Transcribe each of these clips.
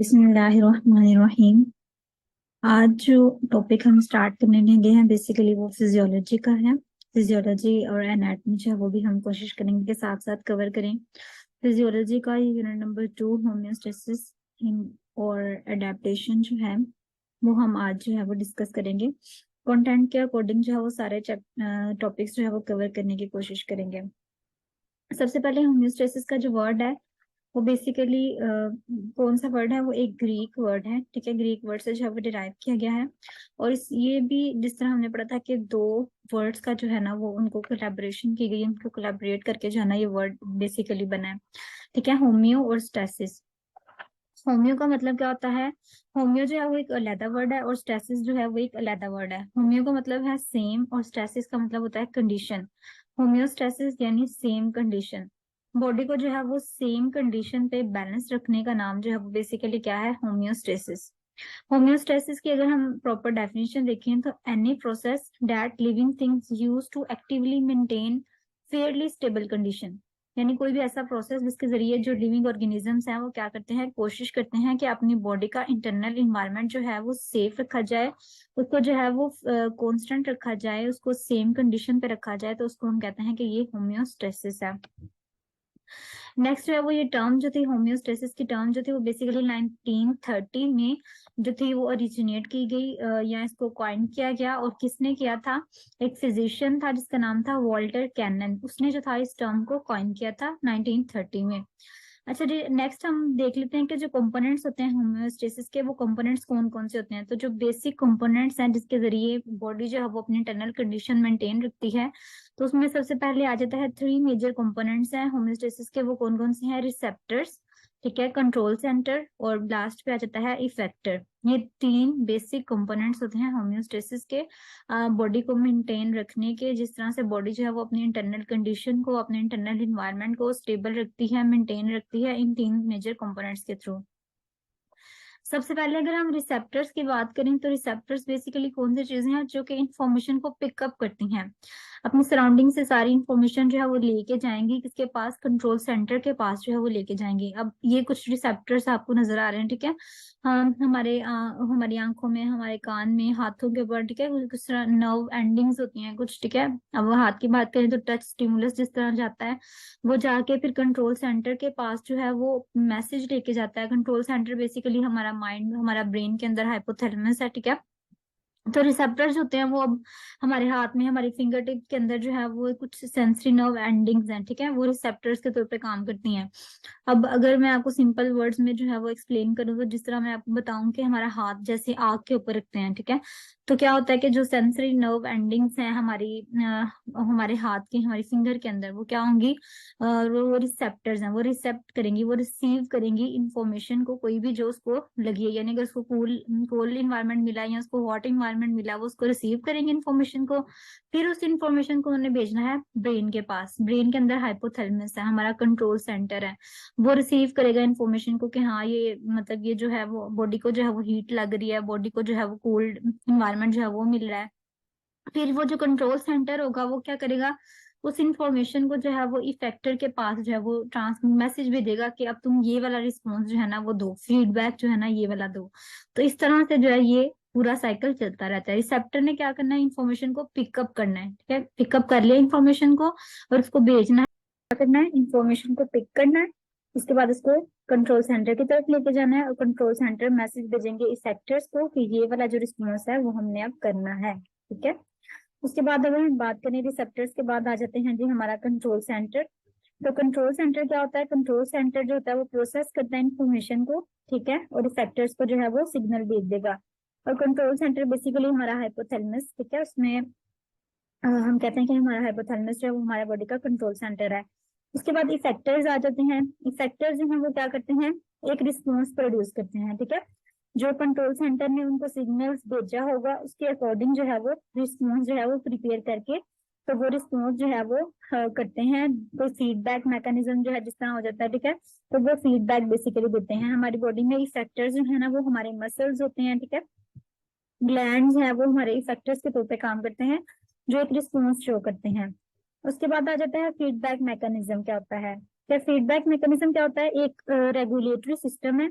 बिस्मिल्लाहिर्रहमानिर्रहीम। आज जो टॉपिक हम स्टार्ट करने लगे हैं बेसिकली वो फिजियोलॉजी का है। फिजियोलॉजी और एनाटॉमी जो है वो भी हम कोशिश करेंगे कि साथ साथ कवर करें। फिजियोलॉजी का यूनिट नंबर 2 होम्योस्टेसिस और एडेप्टेशन जो है वो हम आज जो है वो डिस्कस करेंगे। कंटेंट के अकॉर्डिंग जो है वो सारे टॉपिक्स जो है वो कवर करने की कोशिश करेंगे। सबसे पहले होम्योस्टेसिस का जो वर्ड है वो बेसिकली कौन सा वर्ड है, वो एक ग्रीक वर्ड है। ठीक है, ग्रीक वर्ड से जो है वो डिराइव किया गया है। और इस ये भी जिस तरह हमने पढ़ा था कि दो वर्ड्स का जो है ना वो उनको कोलैबोरेशन की गई, उनको कोलैबोरेट करके जो है ना ये वर्ड बेसिकली बना है। ठीक है, होम्यो और स्टेसिस। होम्यो का मतलब क्या होता है? होम्यो जो है वो एक अलग वर्ड है और स्टेसिस जो है वो एक अलग वर्ड है। होम्यो का मतलब है सेम और स्टेसिस का मतलब होता है कंडीशन। होम्योस्टेसिस यानी सेम कंडीशन। बॉडी को जो है वो सेम कंडीशन पे बैलेंस रखने का नाम जो है वो बेसिकली क्या है? होम्योस्टेसिस। होम्योस्टेसिस की अगर हम प्रॉपर डेफिनेशन देखें तो any process that living things use to actively maintain fairly stable condition. यानी कोई भी ऐसा प्रोसेस जिसके जरिए जो लिविंग ऑर्गेनिजम्स हैं वो क्या करते हैं, कोशिश करते हैं कि अपनी बॉडी का इंटरनल इन्वायरमेंट जो है वो सेफ रखा जाए, उसको जो है वो कांस्टेंट रखा जाए, उसको सेम कंडीशन पे रखा जाए, तो उसको हम कहते हैं कि ये होम्योस्टेसिस है। नेक्स्ट जो है वो ये टर्म जो थी होम्योस्टेसिस की टर्म जो थी वो बेसिकली 1930 में जो थी वो ओरिजिनेट की गई या इसको कॉइन किया गया। और किसने किया था? एक फिजिशियन था जिसका नाम था वॉल्टर कैनन। उसने जो था इस टर्म को कॉइन किया था 1930 में। अच्छा जी, नेक्स्ट हम देख लेते हैं कि जो कंपोनेंट्स होते हैं होम्योस्टेसिस के, वो कंपोनेंट्स कौन कौन से होते हैं। तो जो बेसिक कंपोनेंट्स हैं जिसके जरिए बॉडी जो है वो अपनी इंटरनल कंडीशन मेंटेन रखती है, तो उसमें सबसे पहले आ जाता है थ्री मेजर कंपोनेंट्स हैं होम्योस्टेसिस के। वो कौन कौन से हैं? रिसेप्टर्स, ठीक है, कंट्रोल सेंटर और लास्ट पे आ जाता है इफेक्टर। ये तीन बेसिक कंपोनेंट्स होते हैं होम्योस्टेसिस के, बॉडी को मेंटेन रखने के। जिस तरह से बॉडी जो है वो अपनी इंटरनल कंडीशन को, अपने इंटरनल इन्वायरमेंट को स्टेबल रखती है, मेंटेन रखती है इन तीन मेजर कंपोनेंट्स के थ्रू। सबसे पहले अगर हम रिसेप्टर्स की बात करें तो रिसेप्टर्स बेसिकली कौन सी चीजें हैं जो कि इंफॉर्मेशन को पिकअप करती हैं, अपनी सराउंडिंग से सारी इंफॉर्मेशन जो है वो लेके जाएंगी किसके पास? कंट्रोल सेंटर के पास जो है वो लेके जाएंगी। अब ये कुछ रिसेप्टर्स आपको नजर आ रहे हैं, ठीक है। हमारी आंखों में, हमारे कान में, हाथों के ऊपर, ठीक है, कुछ तरह नर्व एंडिंग्स होती हैं कुछ, ठीक है। अब वो हाथ की बात करें तो टच स्टिमुलस जिस तरह जाता है वो जाके फिर कंट्रोल सेंटर के पास जो है वो मैसेज लेके जाता है। कंट्रोल सेंटर बेसिकली हमारा माइंड, हमारा ब्रेन के अंदर हाइपोथैलेमस है, ठीक है। तो रिसेप्टर्स होते हैं वो अब हमारे हाथ में, हमारी फिंगर टिप के अंदर जो है वो कुछ सेंसरी नर्व एंडिंग्स हैं, ठीक है, वो रिसेप्टर्स के तौर पे काम करती हैं। अब अगर मैं आपको सिंपल वर्ड्स में जो है वो एक्सप्लेन करूँ तो जिस तरह मैं आपको बताऊं कि हमारा हाथ जैसे आग के ऊपर रखते हैं, ठीक है, तो क्या होता है कि जो सेंसरी नर्व एंडिंग्स हैं हमारे हाथ की, हमारी फिंगर के अंदर, वो क्या होंगी? वो रिसेप्टर्स हैं, वो रिसेप्ट करेंगी, वो रिसीव करेंगी इंफॉर्मेशन को, कोई भी जो उसको लगी है। यानी अगर उसको कूल कोल्ड इन्वायरमेंट मिला या उसको हॉट इन्वायरमेंट मिला, वो उसको रिसीव करेंगे इन्फॉर्मेशन को। फिर उस इन्फॉर्मेशन को उन्हें भेजना है ब्रेन के पास। ब्रेन के अंदर हाइपोथैलेमस है, हमारा कंट्रोल सेंटर है, वो रिसीव करेगा इन्फॉर्मेशन को कि हाँ ये मतलब ये जो है वो बॉडी को जो है वो हीट लग रही है, बॉडी को जो है वो कोल्ड इन्वायरमेंट जो है वो मिल रहा है। फिर वो जो कंट्रोल सेंटर होगा वो क्या करेगा? उस इंफॉर्मेशन को जो है वो इफेक्टर के पास जो है वो ट्रांस मैसेज भेजेगा कि अब तुम ये वाला रिस्पॉन्स जो है ना वो दो, फीडबैक जो है ना ये वाला दो। तो इस तरह से जो है ये पूरा साइकिल चलता रहता है। रिसेप्टर ने क्या करना है? इन्फॉर्मेशन को पिकअप करना है, ठीक है, पिकअप कर लिया इन्फॉर्मेशन को और उसको भेजना है। क्या करना है? इन्फॉर्मेशन को पिक करना है, उसके बाद उसको कंट्रोल सेंटर की तरफ लेके जाना है और कंट्रोल सेंटर मैसेज भेजेंगे इफेक्टर्स को कि ये वाला जो रिस्पॉन्स है वो हमने अब करना है, ठीक है। उसके बाद अगर हम बात करें रिसेप्टर्स के बाद आ जाते हैं जी हमारा कंट्रोल सेंटर। तो कंट्रोल सेंटर क्या होता है? कंट्रोल सेंटर जो होता है वो प्रोसेस करता है इंफॉर्मेशन को, ठीक है, और रिसेप्टर्स को जो है वो सिग्नल भेज देगा। और कंट्रोल सेंटर बेसिकली हमारा हाइपोथैलेमस, ठीक है, उसमें हम कहते हैं कि हमारा हाइपोथैलेमस जो है वो हमारे बॉडी का कंट्रोल सेंटर है। उसके बाद इफेक्टर्स आ जाते हैं। इफेक्टर्स जो है वो क्या करते हैं? एक रिस्पॉन्स प्रोड्यूस करते हैं, ठीक है। जो कंट्रोल सेंटर ने उनको सिग्नल्स भेजा होगा उसके अकॉर्डिंग जो है वो रिस्पॉन्स जो है वो प्रिपेयर करके, तो वो रिस्पॉन्स जो है वो करते हैं। तो फीडबैक मैकेनिज्म जो है जिस तरह हो जाता है, ठीक है, तो वो फीडबैक बेसिकली देते हैं हमारी बॉडी में। इफेक्टर्स जो है ना वो हमारे मसल्स होते हैं, ठीक है, ग्लैंड्स हैं वो हमारे इफेक्टर्स के तौर पे काम करते हैं जो एक रिस्पॉन्स शो करते हैं। उसके बाद आ जाता है फीडबैक मैकेनिज्म क्या होता है। क्या फीडबैक मैकेनिज्म क्या होता है? एक रेगुलेटरी सिस्टम है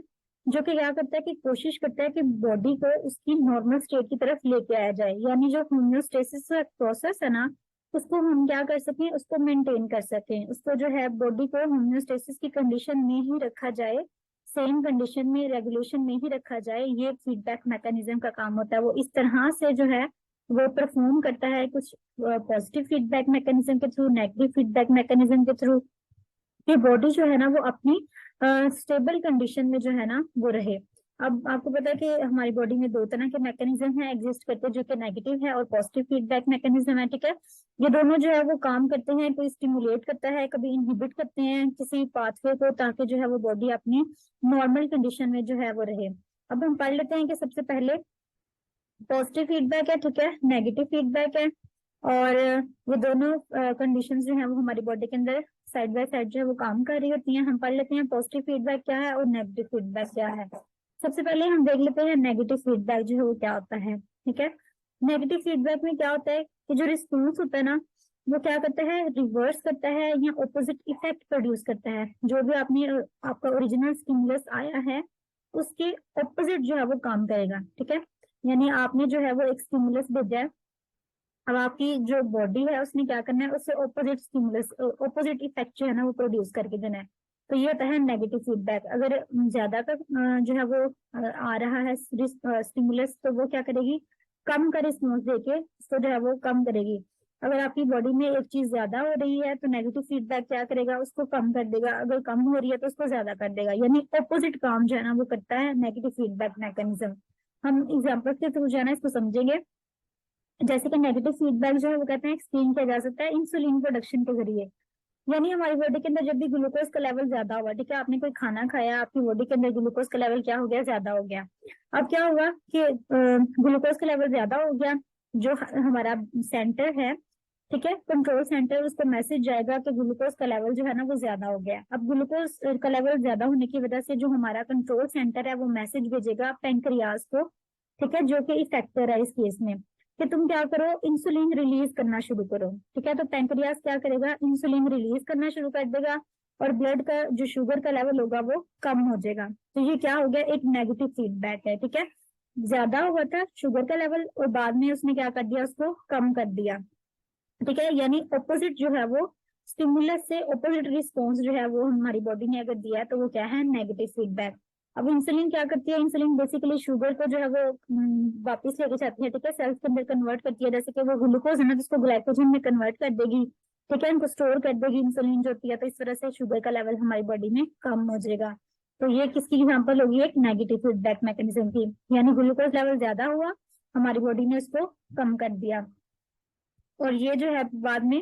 जो कि क्या करता है कि कोशिश करता है कि बॉडी को उसकी नॉर्मल स्टेट की तरफ लेके आया जाए, यानी जो होम्योस्टेसिस प्रोसेस है ना, उसको हम क्या कर सकें, उसको मेंटेन कर सकें, उसको जो है बॉडी को होम्योस्टेसिस की कंडीशन में ही रखा जाए, सेम कंडीशन में, रेगुलेशन में ही रखा जाए। ये फीडबैक मैकेनिज्म का काम होता है। वो इस तरह से जो है वो परफॉर्म करता है, कुछ पॉजिटिव फीडबैक मैकेनिज्म के थ्रू, नेगेटिव फीडबैक मैकेनिज्म के थ्रू, कि बॉडी जो है ना वो अपनी स्टेबल कंडीशन में जो है ना वो रहे। अब आपको पता है कि हमारी बॉडी में दो तरह के मैकेनिज्म है एग्जिस्ट करते हैं, जो कि नेगेटिव है और पॉजिटिव फीडबैक मैकेनिज्म है। ठीक है, ये दोनों जो है वो काम करते हैं, कोई स्टिमुलेट करता है, कभी इनहिबिट करते हैं किसी पाथवे को, ताकि जो है वो बॉडी अपनी नॉर्मल कंडीशन में जो है वो रहे। अब हम पढ़ लेते हैं कि सबसे पहले पॉजिटिव फीडबैक है, ठीक है, नेगेटिव फीडबैक है, और ये दोनों कंडीशंस जो है वो हमारी बॉडी के अंदर साइड बाय साइड जो है वो काम कर रही होती हैं। हम पढ़ लेते हैं पॉजिटिव फीडबैक क्या है और नेगेटिव फीडबैक क्या है। सबसे पहले हम देख लेते हैं नेगेटिव फीडबैक जो है वो क्या होता है। ठीक है, नेगेटिव फीडबैक में क्या होता है कि जो रिस्पॉन्स होता है ना, वो क्या करता है, रिवर्स करता है या ऑपोजिट इफेक्ट प्रोड्यूस करता है। जो भी आपने आपका ओरिजिनल स्टिमुलस आया है उसके ऑपोजिट जो है वो काम करेगा। ठीक है, यानी आपने जो है वो एक स्टिमुलस भेजा है, अब आपकी जो बॉडी है उसने क्या करना है, उससे ऑपोजिट स्टिमुलस, ऑपोजिट इफेक्ट जो है ना वो प्रोड्यूस करके देना है। तो ये होता है नेगेटिव फीडबैक। अगर ज्यादा का जो है वो आ रहा है स्टिमुलस, तो वो क्या करेगी, कम का रिस्पॉन्स देके उसको जो है वो कम करेगी। अगर आपकी बॉडी में एक चीज ज्यादा हो रही है तो नेगेटिव फीडबैक क्या करेगा, उसको कम कर देगा, अगर कम हो रही है तो उसको ज्यादा कर देगा, यानी ऑपोजिट काम जो है ना वो करता है नेगेटिव फीडबैक मैकेनिज्म। हम एग्जाम्पल के थ्रू जो है ना इसको समझेंगे। जैसे कि नेगेटिव फीडबैक जो है वो कहते हैं एक्सप्लेन किया जा सकता है इंसुलिन प्रोडक्शन के जरिए। यानी हमारी बॉडी के अंदर जब भी ग्लूकोज का लेवल ज्यादा हुआ, ठीक है, आपने कोई खाना खाया, आपकी बॉडी के अंदर ग्लूकोज का लेवल क्या हो गया, ज्यादा हो गया। अब क्या हुआ कि ग्लूकोज का लेवल ज्यादा हो गया, जो हमारा सेंटर है, ठीक है, कंट्रोल सेंटर, उसको मैसेज जाएगा कि ग्लूकोज का लेवल जो है ना वो ज्यादा हो गया। अब ग्लूकोज का लेवल ज्यादा होने की वजह से जो हमारा कंट्रोल सेंटर है वो मैसेज भेजेगा पेंक्रियाज को, ठीक है, जो कि इफेक्टर है इस केस में, कि तुम क्या करो, इंसुलिन रिलीज करना शुरू करो। ठीक है, तो पेंक्रियास क्या करेगा, इंसुलिन रिलीज करना शुरू कर देगा, और ब्लड का जो शुगर का लेवल होगा वो कम हो जाएगा। तो ये क्या हो गया, एक नेगेटिव फीडबैक है। ठीक है, ज्यादा हुआ था शुगर का लेवल और बाद में उसने क्या कर दिया, उसको कम कर दिया। ठीक है, यानी ऑपोजिट जो है वो स्टिमुलस से ऑपोजिट रिस्पॉन्स जो है वो हमारी बॉडी ने अगर दिया है तो वो क्या है, नेगेटिव फीडबैक। अब इंसुलिन क्या करती है, इंसुलिन बेसिकली शुगर को जो है वो वापस लेके जाती है, ठीक है, सेल्स के अंदर कन्वर्ट करती है, जैसे कि वो ग्लूकोज है ना जिसको ग्लाइकोजन में कन्वर्ट कर देगी, ठीक है, इनको स्टोर कर देगी इंसुलिन जो होती है। तो इस तरह से शुगर का लेवल हमारी बॉडी में कम हो जाएगा। तो ये किसकी एग्जाम्पल होगी, एक नेगेटिव फीडबैक मैकेनिज्म की, यानी ग्लूकोज लेवल ज्यादा हुआ, हमारी बॉडी ने उसको कम कर दिया, और ये जो है बाद में,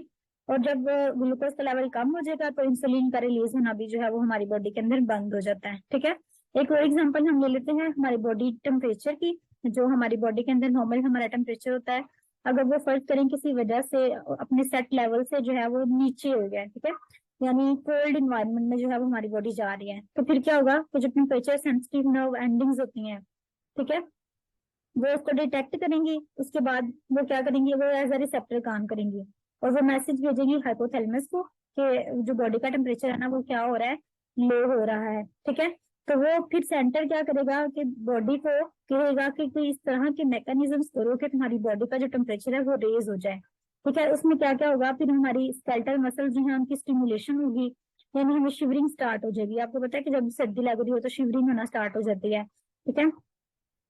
और जब ग्लूकोज का लेवल कम हो जाएगा तो इंसुलिन का रिलीज होना भी जो है वो हमारी बॉडी के अंदर बंद हो जाता है। ठीक है, एक और एग्जांपल हम ले लेते हैं हमारी बॉडी टेम्परेचर की। जो हमारी बॉडी के अंदर नॉर्मल हमारा टेम्परेचर होता है, अगर वो फर्क करें किसी वजह से अपने सेट लेवल से जो है वो नीचे हो गया, ठीक है, यानी कोल्ड इन्वायरमेंट में जो है वो हमारी बॉडी जा रही है, तो फिर क्या होगा कि जो टेम्परेचर सेंसिटिव नर्व एंडिंग्स होती हैं, ठीक है, वो उसको डिटेक्ट करेंगी, उसके बाद वो क्या करेंगी, वो एज अ रिसेप्टर काम करेंगी, और वो मैसेज भेजेंगी हाइपोथैलेमस को कि जो बॉडी का टेम्परेचर है ना वो क्या हो रहा है, लो हो रहा है। ठीक है, तो वो फिर सेंटर क्या करेगा कि बॉडी को कहेगा कि कोई इस तरह के मैकेनिज्म्स करो कि तुम्हारी बॉडी का जो टेम्परेचर है वो रेज हो जाए। ठीक है, उसमें क्या क्या होगा, फिर हमारी स्केलेटल मसल्स जो है उनकी स्टिमुलेशन होगी, यानी हमें शिवरिंग स्टार्ट हो जाएगी। आपको पता है कि जब सर्दी लग रही हो तो शिवरिंग होना स्टार्ट हो जाती है। ठीक है,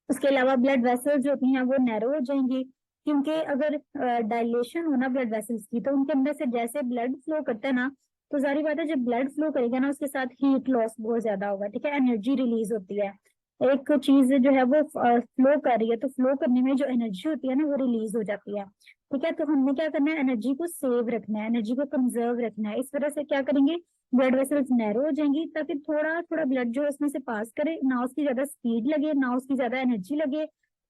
उसके अलावा ब्लड वेसल्स जो होती हैं वो नैरो हो जाएंगी, क्योंकि अगर डायलेशन हो ना ब्लड वेसल्स की, तो उनके अंदर से जैसे ब्लड फ्लो करता है ना, तो जारी बात है जब ब्लड फ्लो करेगा ना उसके साथ हीट लॉस बहुत ज्यादा होगा। ठीक है, एनर्जी रिलीज होती है, एक चीज जो है वो फ्लो कर रही है, तो फ्लो करने में जो एनर्जी होती है ना वो रिलीज हो जाती है। ठीक है, तो हमने क्या करना है, एनर्जी को सेव रखना है, एनर्जी को कंजर्व रखना है। इस वजह से क्या करेंगे, ब्लड वेसल्स नैरो हो जाएंगी, ताकि थोड़ा थोड़ा ब्लड जो है उसमें से पास करे, ना उसकी ज्यादा स्पीड लगे ना उसकी ज्यादा एनर्जी लगे,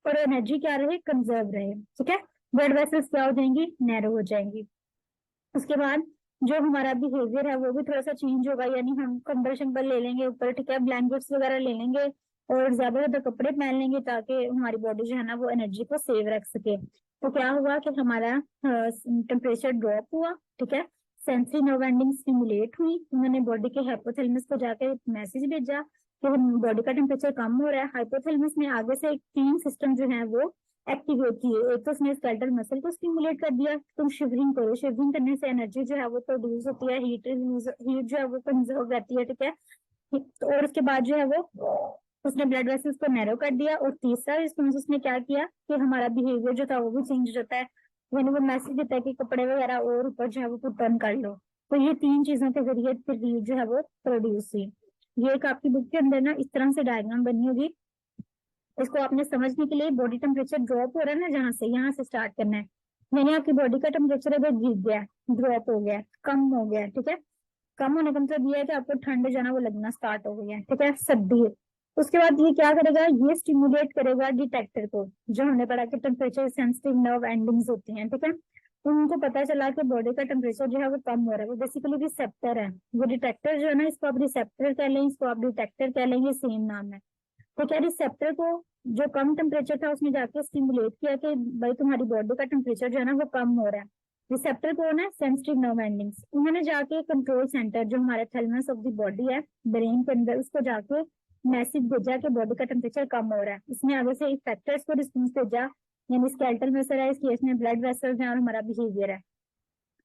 और एनर्जी क्या रहे, कंजर्व रहे। ठीक है, ब्लड वेसल्स क्या हो जाएंगी, नैरो हो जाएंगी। उसके बाद जो हमारा बिहेवियर है वो भी थोड़ा सा चेंज होगा, यानी हम कंबल शंबल ले लेंगे ऊपर, ठीक है, ब्लैंकेट्स वगैरह ले लेंगे, और ज्यादा ज्यादा कपड़े पहन लेंगे ताकि हमारी बॉडी जो है ना वो एनर्जी को सेव रख सके। तो क्या हुआ कि हमारा टेम्परेचर ड्रॉप हुआ, ठीक है, सेंसरी नर्व एंडिंग स्टिमुलेट हुई, उन्होंने बॉडी के हाइपोथैलेमस को जाकर मैसेज भेजा, कि बॉडी का टेम्परेचर कम हो रहा है, हाइपोथैलेमस ने आगे से 3 सिस्टम जो है वो एक्टिवेट किए। एक तो उसने स्केलेटल मसल को स्टिमुलेट कर दिया, तुम शिवरिंग करो, शिवरिंग करने से एनर्जी जो है वो प्रोड्यूस होती है, हीट हीट जो है वो कंजर्व रहती है, ठीक है। तो और उसके बाद जो है वो उसने ब्लड वेसल्स को नैरो कर दिया। और तीसरा रिस्पॉन्स उसने क्या किया कि हमारा बिहेवियर जो था वो भी चेंज होता है, यानी वो मैसेज देता है कि कपड़े वगैरह और ऊपर जो है वो टर्न कर लो। तो ये 3 चीजों के जरिए फिर हीट जो है वो प्रोड्यूस हुई। ये एक आपकी बुक के अंदर ना इस तरह से डायग्राम बनी होगी, इसको आपने समझने के लिए बॉडी टेम्परेचर ड्रॉप हो रहा है ना, जहां से यहाँ से स्टार्ट करना है। मैंने आपकी बॉडी का टेम्परेचर अगर गिर गया, ड्रॉप हो गया, कम हो गया, ठीक है। कम होने का मतलब ये है कि आपको ठंड जो है ना वो लगना स्टार्ट हो गई है, ठीक है, सर्दी है। उसके बाद ये क्या करेगा, ये स्टिमुलेट करेगा डिटेक्टर को, जो हमने पढ़ा कि टेम्परेचर सेंसिटिव नर्व एंडिंग्स होती हैं, ठीक है। तो उनको पता चला कि बॉडी का टेम्परेचर जो है वो कम हो रहा है, वो बेसिकली रिसेप्टर है। वो डिटेक्टर जो है ना, इसको आप रिसेप्टर कह लें, इसको आप डिटेक्टर कह लें, ये सेम नाम है। तो क्या रिसेप्टर को जो कम टेम्परेचर था उसने जाके स्टिमुलेट किया कि भाई तुम्हारी बॉडी का टेम्परेचर जो है ना वो कम हो रहा है। रिसेप्टर कौन है, सेंसिटिव नर्व एंडिंग्स। उन्होंने जाके कंट्रोल सेंटर जो हमारे थैलेमस ऑफ द बॉडी है ब्रेन के अंदर, उसको जाके मैसेज भेजा कि बॉडी का टेम्परेचर कम हो रहा है। इसने आगे से इफेक्टर्स को रिस्पॉन्स भेजा, यानी स्केलेटल मसल है, इस केस में ब्लड वेसल्स हैं और हमारा बिहेवियर है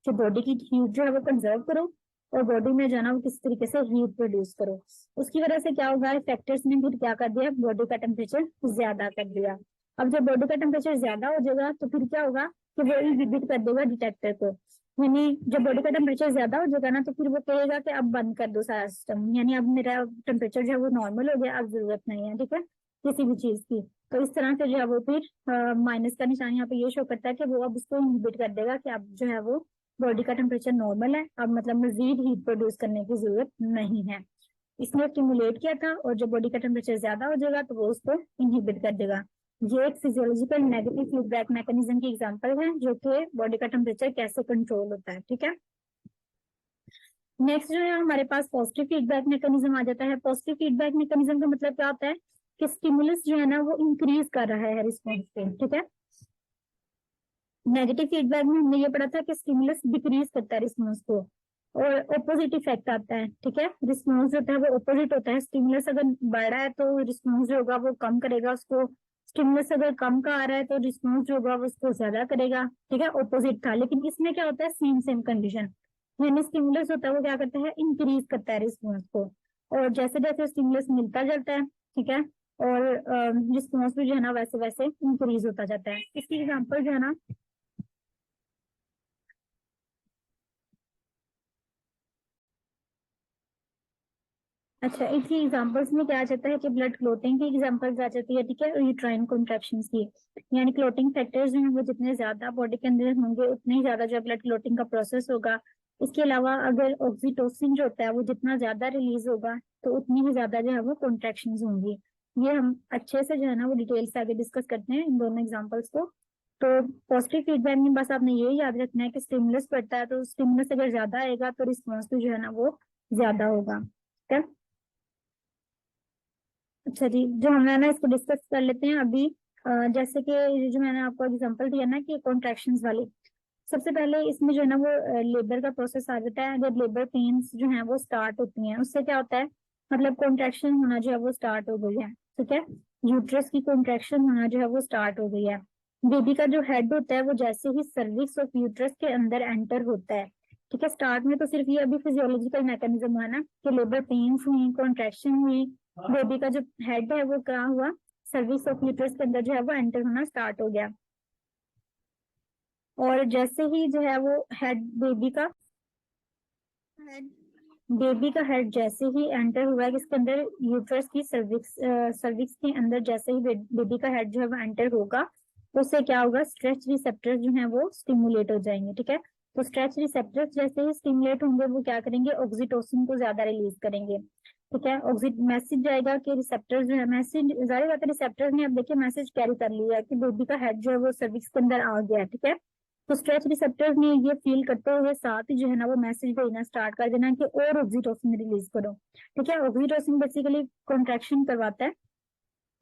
कि बॉडी की हीट जो है वो कंजर्व करो और बॉडी में जो है ना वो किस तरीके से हीट प्रोड्यूस करो। उसकी वजह से क्या होगा, फैक्टर्स ने फिर क्या कर दिया, बॉडी का टेम्परेचर ज्यादा कर दिया। अब जब बॉडी का टेम्परेचर ज्यादा हो जाएगा तो फिर क्या होगा कि वो इनहिबिट कर देगा डिटेक्टर को। यानी जब बॉडी का टेम्परेचर ज्यादा हो जाएगा ना तो फिर वो कहेगा कि अब बंद कर दो सारा सिस्टम, यानी अब मेरा टेम्परेचर जो है वो नॉर्मल हो गया, अब जरूरत नहीं है, ठीक है, किसी भी चीज की। तो इस तरह से जो है वो फिर माइनस का निशान यहाँ पे ये शो करता है कि वो अब उसको इनहिबिट कर देगा कि अब जो है वो बॉडी का टेम्परेचर नॉर्मल है, अब मतलब मजीद हीट प्रोड्यूस करने की जरूरत नहीं है। इसने स्टिमुलेट किया था और जब बॉडी का टेम्परेचर ज्यादा हो जाएगा तो वो उसको इनहिबिट कर देगा। ये एक फिजियोलॉजिकल नेगेटिव फीडबैक मैकेनिज्म की एग्जांपल है, जो कि बॉडी का टेम्परेचर कैसे कंट्रोल होता है, ठीक है। नेक्स्ट जो है हमारे पास पॉजिटिव फीडबैक मैकेनिज्म आ जाता है। पॉजिटिव फीडबैक मैकेनिज्म का मतलब क्या होता है कि स्टिमुलस जो है ना वो इंक्रीज कर रहा है रिस्पॉन्स पे, ठीक है। नेगेटिव फीडबैक में हमने ये पढ़ा था कि स्टिमुलस डिक्रीज करता है रिस्पॉन्स को, और ऑपोजिट इफेक्ट आता है, ठीक है। रिस्पॉन्स जो होता है वो ऑपोजिट होता है, स्टिमुलस अगर बढ़ रहा है तो रिस्पॉन्स जो होगा वो कम करेगा उसको, स्टिमुलस अगर कम का आ रहा है तो रिस्पॉन्स जो होगा वो उसको ज्यादा करेगा, ठीक है, ऑपोजिट था। लेकिन इसमें क्या होता है, सेम सेम कंडीशन, यानी स्टिमुलस होता है वो क्या करता है, इंक्रीज करता है रिस्पॉन्स को, और जैसे जैसे स्टिमुलस मिलता जाता है, ठीक है, और रिस्पॉन्स भी जो है ना वैसे वैसे इंक्रीज होता जाता है। इसकी एग्जाम्पल जो है ना, अच्छा, इसी एग्जांपल्स में क्या आ जाता है कि ब्लड क्लोटिंग की एग्जांपल्स आ जाती है, ठीक है, और यूट्राइन कॉन्ट्रैक्शंस की। यानी क्लोटिंग फैक्टर्स जो हैं वो जितने ज्यादा बॉडी के अंदर होंगे उतने ही ज्यादा जो ब्लड क्लोटिंग का प्रोसेस होगा। इसके अलावा अगर ऑक्सीटोसिन जो होता है वो जितना ज्यादा रिलीज होगा तो उतनी ही ज्यादा जो है वो कॉन्ट्रैक्शंस होंगी। ये हम अच्छे से जो है ना वो डिटेल से आगे डिस्कस करते हैं इन दोनों एग्जाम्पल्स को। तो पॉजिटिव फीडबैक में बस आपने ये याद रखना है कि स्टिमुलस बढ़ता है तो स्टिमुलस अगर ज्यादा आएगा तो रिस्पॉन्स भी जो है ना वो ज्यादा होगा, ठीक है। अच्छा जी, जो हम है ना इसको डिस्कस कर लेते हैं अभी। जैसे कि ये जो मैंने आपको एग्जांपल दिया ना कि कॉन्ट्रैक्शंस वाली, सबसे पहले इसमें जो है ना वो लेबर का प्रोसेस आ जाता है। जब लेबर पेन्स जो है वो स्टार्ट होती हैं उससे क्या होता है, मतलब कॉन्ट्रैक्शन होना जो है वो स्टार्ट हो गई है, ठीक है। यूट्रस की कॉन्ट्रैक्शन होना जो है वो स्टार्ट हो गई है। बेबी का जो हेड होता है वो जैसे ही सर्विक्स ऑफ यूट्रस के अंदर एंटर होता है, ठीक है। स्टार्ट में तो सिर्फ ये अभी फिजियोलॉजिकल मैकेनिज्म हुआ ना कि लेबर पेन्स हुई, कॉन्ट्रैक्शन हुई, बेबी का जो हेड है वो क्या हुआ, सर्विस ऑफ यूट्रस के अंदर जो है वो एंटर होना स्टार्ट हो गया। और जैसे ही जो है वो हेड बेबी का हेड जैसे ही एंटर हुआ है किसके अंदर, यूट्रस की सर्विक्स, सर्विक्स के अंदर जैसे ही बेबी का हेड जो है वो एंटर होगा तो उससे क्या होगा, स्ट्रेच रिसेप्टर्स जो है वो स्टिमुलेट हो जाएंगे, ठीक है। तो स्ट्रेच रिसेप्टर्स जैसे ही स्टिमुलेट होंगे वो क्या करेंगे, ऑक्सीटोसिन को ज्यादा रिलीज करेंगे, ठीक है। ऑक्सी मैसेज जाएगा कि रिसेप्टर्स जो है, मैसेज जाहिर बात है रिसेप्टर्स ने अब देखिए मैसेज कैरी कर लिया है कि बेबी का हेड जो है वो सर्विक्स के अंदर आ गया है, ठीक है। तो स्ट्रेच रिसेप्टर्स ने ये फील करते हुए साथ ही जो है ना वो मैसेज भेजना स्टार्ट कर देना कि और ऑक्सीटोसिन रिलीज करो, ठीक है। ऑक्सीटोसिन बेसिकली कॉन्ट्रैक्शन करवाता है,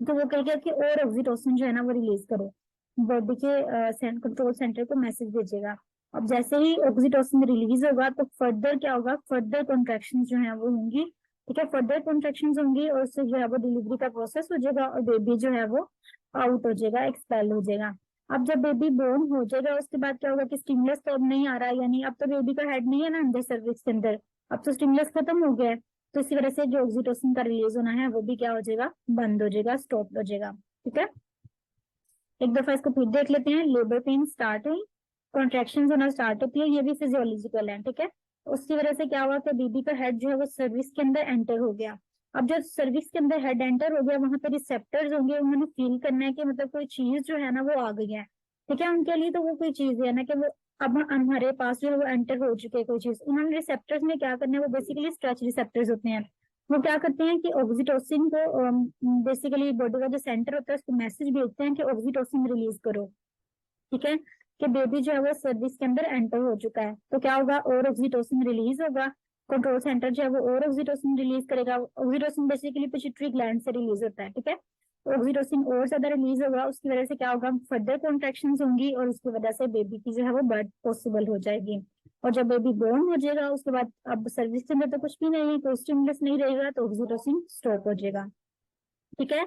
तो वो कहेगा कि और ऑक्सीटोसिन जो है ना वो रिलीज करो, बॉडी के कंट्रोल सेंटर को मैसेज भेजेगा। अब जैसे ही ऑक्सीटोसिन रिलीज होगा तो फर्दर क्या होगा, फर्दर कॉन्ट्रैक्शन जो है वो होंगी, ठीक है, फर्दर कॉन्ट्रेक्शन होंगी और उससे जो है वो डिलीवरी का प्रोसेस हो जाएगा और बेबी जो है वो आउट हो जाएगा, एक्सपेल हो जाएगा। अब जब बेबी बोर्न हो जाएगा उसके बाद क्या होगा कि स्टिमुलस तो अब नहीं आ रहा है, यानी अब तो बेबी का हेड नहीं है ना अंदर सर्विक्स के अंदर, अब तो स्टिमुलस खत्म हो गया है। तो इसी वजह से जो ऑक्सीटोसिन का रिलीज होना है वो भी क्या हो जाएगा, बंद हो जाएगा, स्टॉप हो जाएगा। ठीक है, एक दफा इसको फिर देख लेते हैं। लेबर पेन स्टार्ट हुई, कॉन्ट्रेक्शन होना स्टार्ट होती है, ये भी फिजियोलॉजिकल है। ठीक है, उसकी वजह से क्या हुआ कि बेबी का हेड जो है वो सर्विक्स के अंदर एंटर हो गया। अब जब सर्विक्स के अंदर हेड एंटर हो गया, वहां पे रिसेप्टर्स होंगे, उन्होंने फील करना है कि मतलब कोई चीज जो है ना वो आ गई है। ठीक है, उनके लिए तो वो कोई चीज है ना कि वो अब हमारे पास जो है वो एंटर हो चुके हैं कोई चीज। उन्होंने रिसेप्टर्स में क्या करना है, वो बेसिकली स्ट्रेच रिसेप्टर्स होते हैं। वो क्या करते हैं कि ऑक्सीटोसिन को बेसिकली बॉडी का जो सेंटर होता है उसको मैसेज भेजते हैं कि ऑक्सीटोसिन रिलीज करो। ठीक है, कि बेबी जो है वो सर्विस के अंदर एंटर हो चुका है, तो क्या होगा, और ऑक्सीटोसिन रिलीज होगा। कंट्रोल सेंटर जो है वो और ऑक्सीटोसिन रिलीज करेगा। ऑक्सीटोसिन बेसिकली पिट्यूटरी ग्लैंड से रिलीज होता है। ठीक है, तो ऑक्सीटोसिन और ज्यादा रिलीज होगा, उसकी वजह से क्या होगा, फर्दर कॉन्ट्रेक्शन होंगी और उसकी वजह से बेबी की जो है वो बर्थ पॉसिबल हो जाएगी। और जब बेबी बोर्न हो जाएगा उसके बाद अब सर्विस के अंदर तो कुछ भी नहीं है, कोई स्टिमुलस नहीं रहेगा, तो ऑक्सीटोसिन स्टॉप हो जाएगा। ठीक है,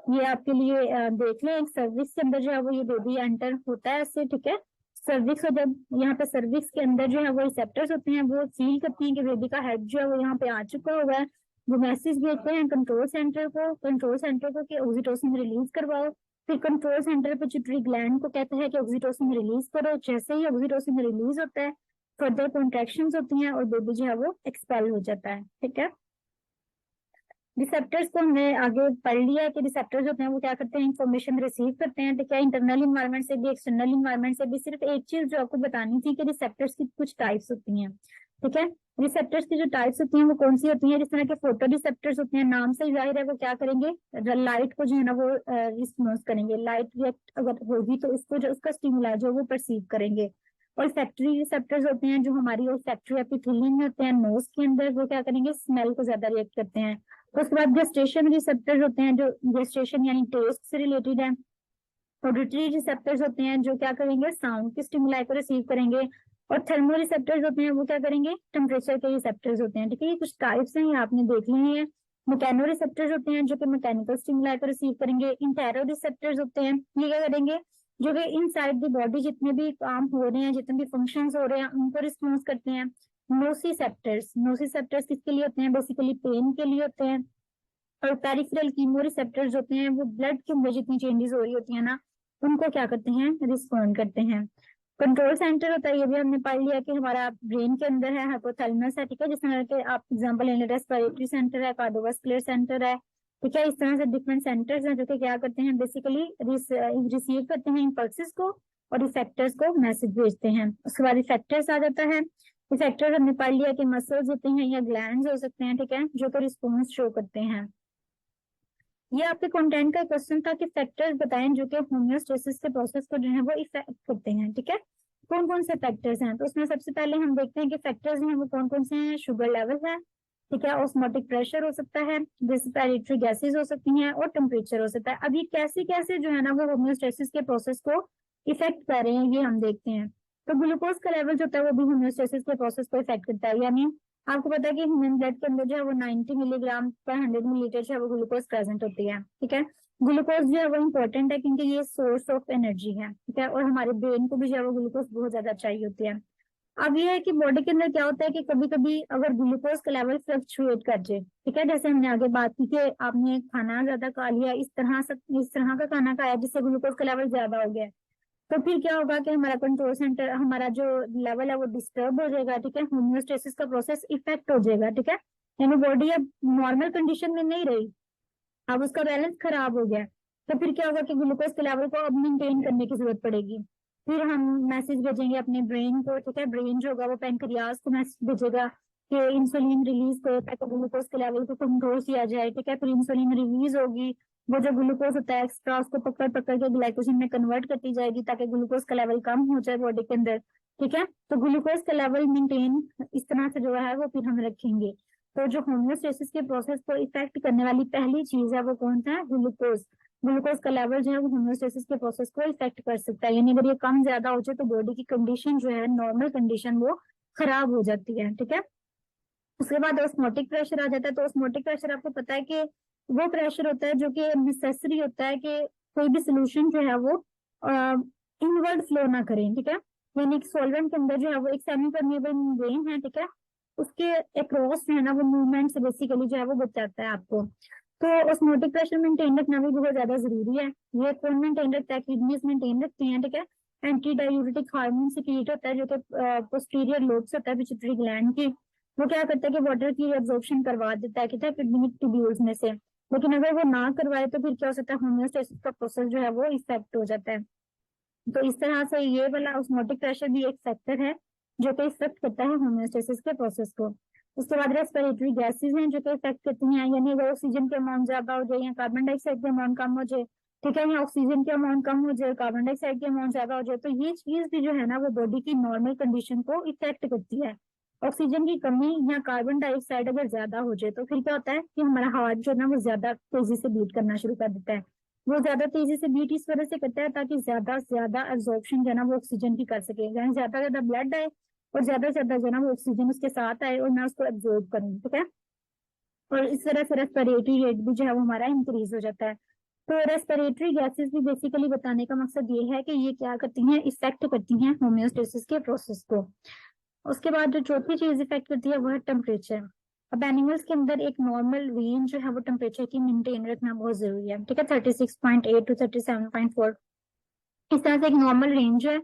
ये आपके लिए देख लें, एक सर्विस के अंदर जो है वो ये बेबी एंटर होता है ऐसे। ठीक है, सर्विक्स, और जब यहाँ पे सर्विक्स के अंदर जो है वो रिसेप्टर्स होते हैं, वो फील करती हैं कि बेबी का हेड जो है वो यहाँ पे आ चुका हुआ है। वो मैसेज भेजते हैं कंट्रोल सेंटर को कि ऑक्सीटोसिन रिलीज करवाओ। फिर कंट्रोल सेंटर पिट्यूटरी ग्लैंड को कहता है कि ऑक्सीटोसिन रिलीज करो। जैसे ही ऑक्सीटोसिन रिलीज होता है, फर्दर कॉन्ट्रेक्शन होती हैं और बेबी जो है वो एक्सपेल हो जाता है। ठीक है, रिसेप्टर्स को हमने आगे पढ़ लिया है कि रिसेप्टर्स होते हैं वो क्या करते हैं, इंफॉर्मेशन रिसीव करते हैं। ठीक है, इंटरनल इन्वायरमेंट से भी एक्सटर्नल इन्वायरमेंट से भी। सिर्फ एक चीज जो आपको बतानी थी कि रिसेप्टर्स की कुछ टाइप्स होती हैं। ठीक है, रिसेप्टर्स की जो टाइप्स होती हैं वो कौन सी होती हैं, जिस तरह के फोटो रिसेप्टर्स होते हैं, नाम से ही जाहिर है वो क्या करेंगे, लाइट को जो है ना वो रिस्पॉन्स करेंगे। लाइट रिएक्ट अगर होगी तो इसको जो उसका स्टिमुला जो वो परसीव करेंगे। और फैक्ट्री रिसेप्टर्स होते हैं जो हमारी और फैक्ट्री एपिथेलियम में होते हैं नोज के अंदर, वो क्या करेंगे, स्मेल को ज्यादा रिएक्ट करते हैं। तो उसके बाद गेस्टेशन रिसेप्टर्स होते हैं जो गेस्टेशन यानी टेस्ट से रिलेटेड है। ऑडिटरी रिसेप्टर्स होते हैं जो क्या करेंगे, साउंड के स्टिमुलाई को रिसीव करेंगे। और थर्मो रिसेप्टर्स होते हैं वो क्या करेंगे, टेम्परेचर के रिसेप्टर्स होते हैं। ठीक है, ये कुछ टाइप्स हैं, ये आपने देख लिए हैं। मैकेनो रिसेप्टर्स होते हैं जो कि मैकेनिकल स्टिमुलाई को रिसीव करेंगे। इंटेरो रिसेप्टर्स होते हैं, ये क्या करेंगे, जो कि इनसाइड द बॉडी जितने भी काम हो रहे हैं, जितने भी फंक्शंस हो रहे हैं उनको रिस्पॉन्स करते हैं। नोसिसेप्टर्स किसके लिए होते हैं, बेसिकली पेन के लिए होते हैं। और पेरिफेरल कीमो रिसेप्टर्स होते हैं, वो ब्लड के अंदर जितनी चेंजेस हो रही होती है ना उनको क्या करते हैं, रिस्पॉन्ड करते हैं। कंट्रोल सेंटर होता है, ये भी हमने पढ़ लिया कि हमारा ब्रेन के अंदर है, हाइपोथैलेमस है। ठीक है, जिस तरह के आप एग्जांपल ले लें, रेस्पिरेटरी सेंटर है, कार्डियोवास्कुलर सेंटर है। ठीक है, इस तरह से डिफरेंट सेंटर्स हैं जो कि क्या करते हैं, बेसिकली रिसीव करते हैं इम्पल्सेस को और इफेक्टर्स को मैसेज भेजते हैं। उसके बाद इफेक्टर्स आ जाता है। इफेक्टर हमने पढ़ लिया कि मसल्स होते हैं या ग्लैंड्स हो सकते हैं। ठीक है, जो तो रिस्पॉन्स शो करते हैं। ये आपके कंटेंट का क्वेश्चन था कि फैक्टर्स बताएं जो कि होम्योस्टेसिस के प्रोसेस को जो है वो इफेक्ट करते हैं। ठीक है, कौन कौन से फैक्टर्स हैं, तो उसमें सबसे पहले हम देखते हैं कि फैक्टर्स हैं वो कौन कौन से हैं। शुगर लेवल है, ठीक है, ऑस्मोटिक प्रेशर हो सकता है, रेस्पिरेटरी गैसेज हो सकती हैं और टेम्परेचर हो सकता है। अब ये कैसे कैसे जो है ना वो होम्योस्टेसिस के प्रोसेस को इफेक्ट कर रहे हैं ये हम देखते हैं। तो ग्लूकोज का लेवल जो होता है वो भी होम्योस्टेसिस के प्रोसेस को इफेक्ट करता है। यानी आपको पता है कि ह्यूमन ब्लड के अंदर जो है वो 90 मिलीग्राम पर 100 मिलीलीटर जो है वो ग्लूकोज प्रेजेंट होती है। ठीक है, ग्लूकोज जो है वो इम्पोर्टेंट है क्योंकि ये सोर्स ऑफ एनर्जी है। ठीक है, और हमारे ब्रेन को भी जो है वो ग्लूकोज बहुत ज्यादा चाहिए होती है। अब ये है कि बॉडी के अंदर क्या होता है कि कभी कभी अगर ग्लूकोज का लेवल फ्लक्चुएट कर जाए, ठीक है, जैसे हमने आगे बात की कि आपने खाना ज्यादा खा लिया, इस तरह का खाना खाया जिससे ग्लूकोज का लेवल ज्यादा हो गया, तो फिर क्या होगा कि हमारा कंट्रोल सेंटर, हमारा जो लेवल है वो डिस्टर्ब हो जाएगा। ठीक है, होम्योस्टेसिस का प्रोसेस इफेक्ट हो जाएगा। ठीक है, यानी बॉडी अब नॉर्मल कंडीशन में नहीं रही, अब उसका बैलेंस खराब हो गया। तो फिर क्या होगा कि ग्लूकोज के लेवल को अब मेंटेन करने की जरूरत पड़ेगी। फिर हम मैसेज भेजेंगे अपने ब्रेन को। ठीक है, ब्रेन जो होगा वो पेनक्रियाज को मैसेज भेजेगा कि इंसुलिन रिलीज करो ताकि ग्लूकोज के लेवल को कंट्रोल किया जाए। ठीक है, फिर इंसुलिन रिलीज होगी, वो जो ग्लूकोज होता है एक्स्ट्रा उसको पकड़ पकड़ के ग्लाइकोजन में कन्वर्ट करती जाएगी ताकि ग्लूकोज का लेवल कम हो जाए बॉडी के अंदर। ठीक है, तो ग्लूकोज का लेवल मेंटेन इस तरह से जो है वो फिर हम रखेंगे। तो जो होम्योस्टेसिस के प्रोसेस को इफेक्ट करने वाली पहली चीज है वो कौन सा है, ग्लूकोज। ग्लूकोज का लेवल जो है वो होम्योस्टेसिस के प्रोसेस को इफेक्ट कर सकता है, यानी अगर ये कम ज्यादा हो जाए तो बॉडी की कंडीशन जो है नॉर्मल कंडीशन वो खराब हो जाती है। ठीक है, उसके बाद ऑस्मोटिक प्रेशर आ जाता है। तो ऑस्मोटिक प्रेशर आपको पता है कि वो प्रेशर होता है जो कि नेसेसरी होता है कि कोई भी सोल्यूशन जो है वो इनवर्ड फ्लो ना करें, ठीक है। यानी कि सॉल्वेंट के अंदर जो है वो एक सेमी परमेबल मेम्ब्रेन है, ठीक है, उसके अक्रॉस जो है ना वो मूवमेंट से बेसिकली जो है वो बचाता है आपको। तो ऑस्मोटिक प्रेशर मेंटेन रखना भी बहुत ज्यादा जरूरी है। ये कौन मेंटेन रखता है? किडनीज मेंटेन रखती हैं, ठीक है। एंटी डायूरेटिक हार्मोन सिक्रीट होता है जो कि पोस्टीरियर लोब्स होता है पिट्यूटरी ग्लैंड की। वो क्या करता है कि वाटर की एब्जॉर्प्शन करवा देता है, कहता है किडनी ट्यूब्यूल्स में से। लेकिन अगर वो ना करवाए तो फिर क्या हो सकता है, होम्योस्टेसिस का प्रोसेस जो है वो इफेक्ट हो जाता है। तो इस तरह से ये वाला ऑस्मोटिक प्रेशर भी एक फैक्टर है जो कि इफेक्ट करता है होम्योस्टेसिस के प्रोसेस को। उसके बाद रेस्पिरेटरी गैसेज हैं जो कि इफेक्ट करती हैं, यानी अगर ऑक्सीजन के अमाउंट ज्यादा हो जाए या कार्बन डाइऑक्साइड के अमाउंट कम हो जाए, ठीक है, या ऑक्सीजन के अमाउंट कम हो जाए, कार्बन डाइऑक्साइड के अमाउंट ज्यादा हो जाए, तो ये चीज भी जो है ना वो बॉडी की नॉर्मल कंडीशन को इफेक्ट करती है। ऑक्सीजन की कमी या कार्बन डाइऑक्साइड अगर ज्यादा हो जाए तो फिर क्या होता है कि हमारा हार्ट जो है ना वो ज्यादा तेजी से बीट करना शुरू कर देता है। वो ज्यादा तेजी से बीट इस वजह से करता है ताकि ज्यादा से ज्यादा एब्जॉर्प्शन जो है ना वो ऑक्सीजन की कर सके, यानी ज्यादा से ज्यादा ब्लड आए और ज्यादा से ज्यादा जो है ना वो ऑक्सीजन उसके साथ आए और मैं उसको एब्जॉर्ब करूँ, ठीक है। और इस तरह से रेस्पिरेटरी रेट भी जो है वो हमारा इंक्रीज हो जाता है। तो रेस्पिरेटरी गैसेस भी बेसिकली बताने का मकसद ये है कि ये क्या करती हैं, इफेक्ट करती हैं होम्योस्टेसिस के प्रोसेस को। उसके बाद जो चौथी चीज इफेक्ट करती है वो है टेम्परेचर। अब एनिमल्स के अंदर एक नॉर्मल रेंज जो है वो टेम्परेचर की मेंटेन रखना बहुत जरूरी है, ठीक है, 36.8 टू 37.4। इस तरह से एक नॉर्मल रेंज है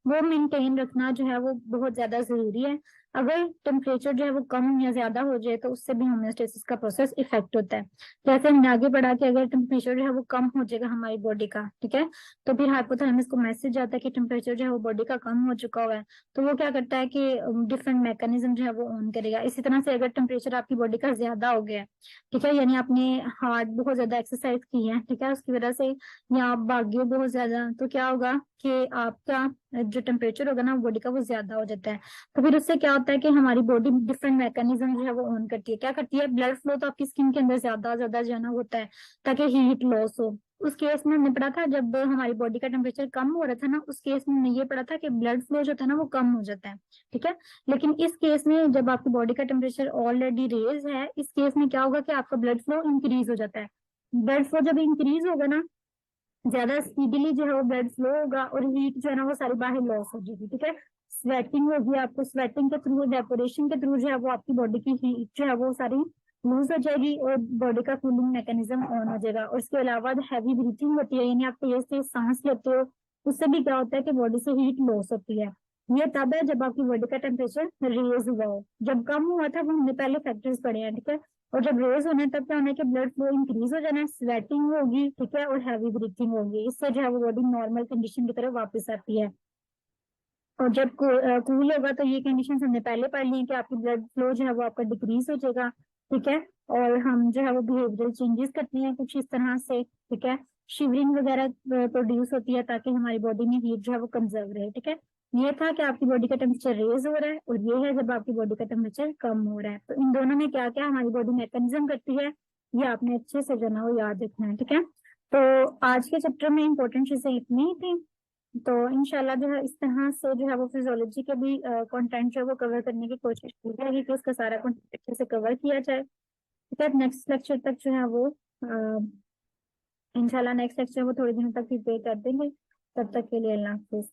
वो मेंटेन रखना जो है वो बहुत ज्यादा जरूरी है। अगर टेम्परेचर जो है वो कम या ज्यादा हो जाए तो उससे भी होम्योस्टेसिस का प्रोसेस इफेक्ट होता है। जैसे हमने आगे बढ़ा कि अगर टेम्परेचर जो है वो कम हो जाएगा हमारी बॉडी का, ठीक है, तो फिर हाइपोथैलेमस को मैसेज आता है कि टेम्परेचर जो है वो बॉडी का कम हो चुका हुआ है। तो वो क्या करता है कि डिफरेंट मैकेनिज्म जो है वो ऑन करेगा। इसी तरह से अगर टेम्परेचर आपकी बॉडी का ज्यादा हो गया है, ठीक है, यानी आपने हार्ड बहुत ज्यादा एक्सरसाइज की है, ठीक है, उसकी वजह से या आप भागे हो बहुत ज्यादा, तो क्या होगा कि आपका जो टेम्परेचर होगा ना बॉडी का वो ज्यादा हो जाता है। तो फिर उससे क्या होता है कि हमारी बॉडी डिफरेंट मैकेनिज्म जो है वो ऑन करती है। क्या करती है? ब्लड फ्लो तो आपकी स्किन के अंदर ज्यादा ज्यादा जो है ना होता है ताकि हीट लॉस हो। उस केस में हमने पढ़ा था जब हमारी बॉडी का टेम्परेचर कम हो रहा था ना, उस केस में हमने ये पढ़ा था कि ब्लड फ्लो जो था ना वो कम हो जाता है, ठीक है। लेकिन इस केस में जब आपकी बॉडी का टेम्परेचर ऑलरेडी रेज है, इस केस में क्या होगा कि आपका ब्लड फ्लो इंक्रीज हो जाता है। ब्लड फ्लो जब इंक्रीज होगा ना, ज्यादा स्पीडीली जो है वो ब्लड फ्लो होगा और हीट जो है ना वो सारी बाहर लॉस हो जाएगी, ठीक है। स्वेटिंग होगी, आपको स्वेटिंग के थ्रू, इवेपोरेशन के थ्रू जो है वो आपकी बॉडी की हीट जो है वो सारी लूज हो जाएगी और बॉडी का कूलिंग मैकेनिज्म ऑन हो जाएगा। और इसके अलावा हैवी ब्रीथिंग होती है, यानी आप तेज तेज सांस लेते हो, उससे भी क्या होता है कि बॉडी से हीट लॉस होती है। ये तब है जब आपकी बॉडी का टेम्परेचर रेज हुआ हो। जब कम हुआ था वो हमने पहले फैक्टर्स पढ़े हैं, ठीक है। और जब रेज होने तब क्या होना है कि ब्लड फ्लो इंक्रीज हो जाना है, स्वेटिंग होगी, ठीक है, और हैवी ब्रीथिंग होगी। इससे जो है वो बॉडी नॉर्मल कंडीशन की तरफ वापस आती है। और जब कूल होगा तो ये कंडीशन हमने पहले पढ़ ली है कि आपकी ब्लड फ्लो जो है वो आपका डिक्रीज हो जाएगा, ठीक है। और हम जो है वो बिहेवियरल चेंजेस करते हैं कुछ इस तरह से, ठीक है। शिवरिंग वगैरह प्रोड्यूस होती है ताकि हमारी बॉडी में हीट जो है वो कंजर्व रहे, ठीक है। ये था कि आपकी बॉडी का टेम्परेचर रेज हो रहा है, और ये है जब आपकी बॉडी का टेम्परेचर कम हो रहा है। तो इन दोनों में क्या क्या हमारी बॉडी मैकेनिज्म करती है, ये आपने अच्छे से जो है ना वो याद रखना है, ठीक है। तो आज के चैप्टर में इंपॉर्टेंट चीजें इतनी ही थी। तो इंशाल्लाह जो है इस तरह से जो है वो फिजियोलॉजी के भी कंटेंट जो है वो कवर करने की कोशिश की जाएगी कि उसका सारा कंटेंट अच्छे से कवर किया जाए, ठीक है। नेक्स्ट लेक्चर तक जो है वो इंशाल्लाह नेक्स्ट लेक्चर वो थोड़े दिनों तक प्रिपेयर कर देंगे। तब तक के लिए अल्लाह हाफिज।